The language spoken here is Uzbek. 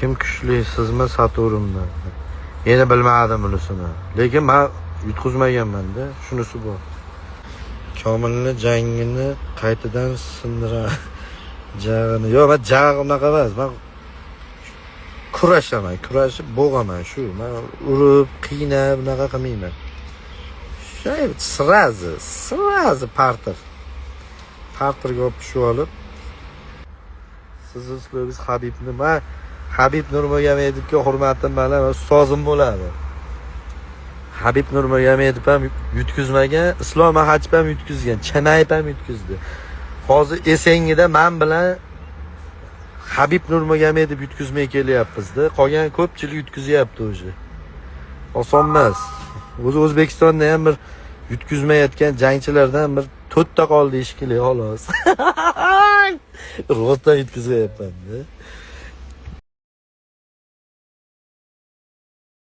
Kim kuchli, sizmi Saturnmi? Meni bilmadim bunisini. Lekin men yutqizmaganman-da, shunisi bor. Komilni jangini qaytadan sindira. Jag'ini. Yo'q, men jag' unaqa emas. Men kurashaman, kurashib bo'g'aman shu. Men urib, qiynab unaqa qilmayman. Shay, srazi parter. Parterga olib tushib olib. Siz uslubiz Habibni, men Habib Nurmagomedovga hurmatim bilan ustozim bo'ladi. Habib Nurmagomedov ham yutkizmagan, Islom Maxachib ham yutkizgan, Chanayib ham yutkizdi. Hozir esengida men bilan Habib Nurmagomedov yutkizmay kelyapmiz-da. Qolgan ko'pchilik yutkizyapti o'zi. Oson emas. O'zi O'zbekistonda ham bir yutkizmayotgan jangchilardan bir 4 ta qoldi ishkili xolos. Rostdan yutkizayapman-da.